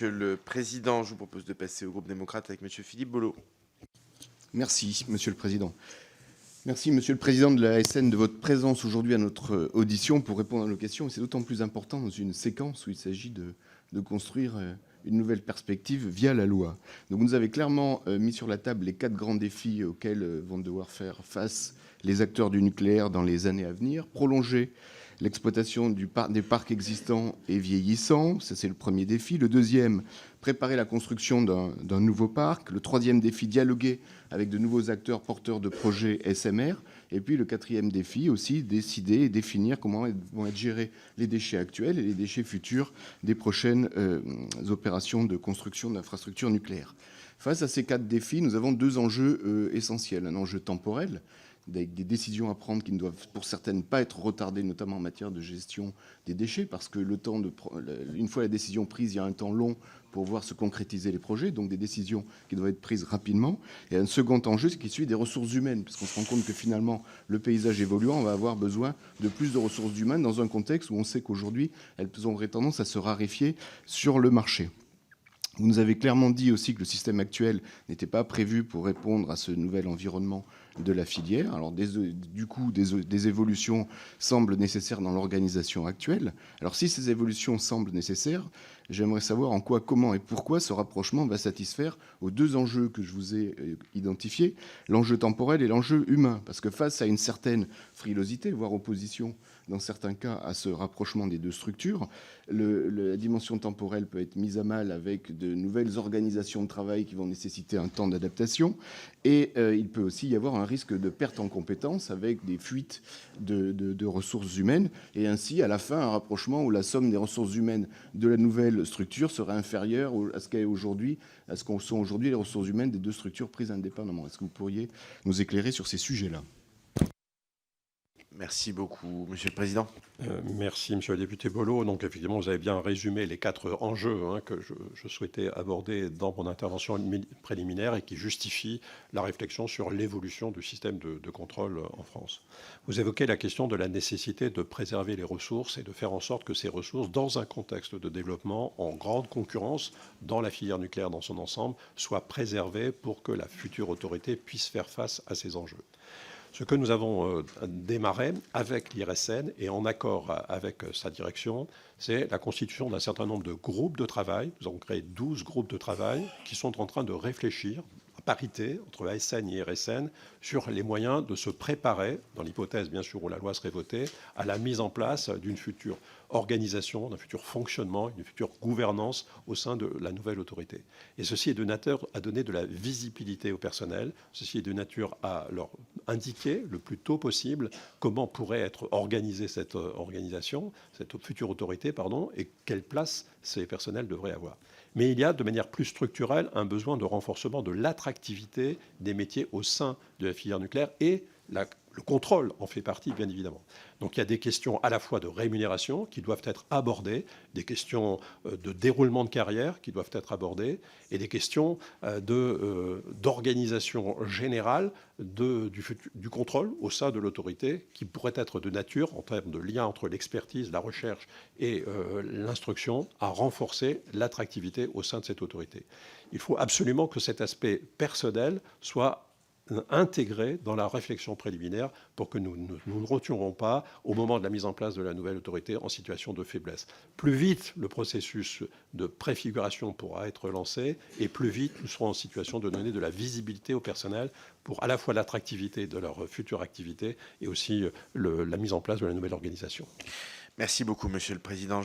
Monsieur le Président, je vous propose de passer au groupe démocrate avec Monsieur Philippe Bolo. Merci, Monsieur le Président. Merci, Monsieur le Président de la ASN, de votre présence aujourd'hui à notre audition pour répondre à nos questions. C'est d'autant plus important dans une séquence où il s'agit de construire une nouvelle perspective via la loi. Donc vous nous avez clairement mis sur la table les 4 grands défis auxquels vont devoir faire face les acteurs du nucléaire dans les années à venir. Prolonger l'exploitation des parcs existants et vieillissants, ça c'est le premier défi. Le deuxième, préparer la construction d'un nouveau parc. Le troisième défi, dialoguer avec de nouveaux acteurs porteurs de projets SMR. Et puis le quatrième défi aussi, décider et définir comment vont être gérés les déchets actuels et les déchets futurs des prochaines opérations de construction d'infrastructures nucléaires. Face à ces 4 défis, nous avons 2 enjeux essentiels. Un enjeu temporel, avec des décisions à prendre qui ne doivent pour certaines pas être retardées, notamment en matière de gestion des déchets, parce que une fois la décision prise, il y a un temps long pour voir se concrétiser les projets, donc des décisions qui doivent être prises rapidement. Et un second enjeu, c'est qui est celui des ressources humaines, parce qu'on se rend compte que finalement, le paysage évoluant, on va avoir besoin de plus de ressources humaines dans un contexte où on sait qu'aujourd'hui, elles auraient tendance à se raréfier sur le marché. Vous nous avez clairement dit aussi que le système actuel n'était pas prévu pour répondre à ce nouvel environnement de la filière. Alors, du coup, des évolutions semblent nécessaires dans l'organisation actuelle. Alors, si ces évolutions semblent nécessaires, j'aimerais savoir en quoi, comment et pourquoi ce rapprochement va satisfaire aux 2 enjeux que je vous ai identifiés, l'enjeu temporel et l'enjeu humain. Parce que face à une certaine frilosité, voire opposition, dans certains cas, à ce rapprochement des 2 structures, la dimension temporelle peut être mise à mal avec de nouvelles organisations de travail qui vont nécessiter un temps d'adaptation. Et il peut aussi y avoir un risque de perte en compétences avec des fuites de ressources humaines. Et ainsi, à la fin, un rapprochement où la somme des ressources humaines de la nouvelle structure serait inférieure à ce qu'en sont aujourd'hui les ressources humaines des 2 structures prises indépendamment. Est-ce que vous pourriez nous éclairer sur ces sujets-là ? Merci beaucoup, Monsieur le Président. Merci, Monsieur le député Bolo. Donc, effectivement, vous avez bien résumé les 4 enjeux que je souhaitais aborder dans mon intervention préliminaire et qui justifient la réflexion sur l'évolution du système de contrôle en France. Vous évoquez la question de la nécessité de préserver les ressources et de faire en sorte que ces ressources, dans un contexte de développement en grande concurrence dans la filière nucléaire dans son ensemble, soient préservées pour que la future autorité puisse faire face à ces enjeux. Ce que nous avons démarré avec l'IRSN et en accord avec sa direction, c'est la constitution d'un certain nombre de groupes de travail. Nous avons créé 12 groupes de travail qui sont en train de réfléchir à parité entre ASN et IRSN sur les moyens de se préparer, dans l'hypothèse bien sûr où la loi serait votée, à la mise en place d'une future organisation, d'un futur fonctionnement, d'une future gouvernance au sein de la nouvelle autorité. Et ceci est de nature à donner de la visibilité au personnel, ceci est de nature à leur indiquer le plus tôt possible comment pourrait être organisée cette organisation, cette future autorité, et quelle place ces personnels devraient avoir. Mais il y a, de manière plus structurelle, un besoin de renforcement de l'attractivité des métiers au sein de la filière nucléaire et le contrôle en fait partie, bien évidemment. Donc il y a des questions à la fois de rémunération qui doivent être abordées, des questions de déroulement de carrière qui doivent être abordées, et des questions d'organisation générale du contrôle au sein de l'autorité qui pourrait être de nature, en termes de lien entre l'expertise, la recherche et l'instruction, à renforcer l'attractivité au sein de cette autorité. Il faut absolument que cet aspect personnel soit intégré dans la réflexion préliminaire pour que nous ne retirons pas, au moment de la mise en place de la nouvelle autorité, en situation de faiblesse. Plus vite le processus de préfiguration pourra être lancé, et plus vite nous serons en situation de donner de la visibilité au personnel pour à la fois l'attractivité de leur future activité et aussi la mise en place de la nouvelle organisation. Merci beaucoup, Monsieur le Président.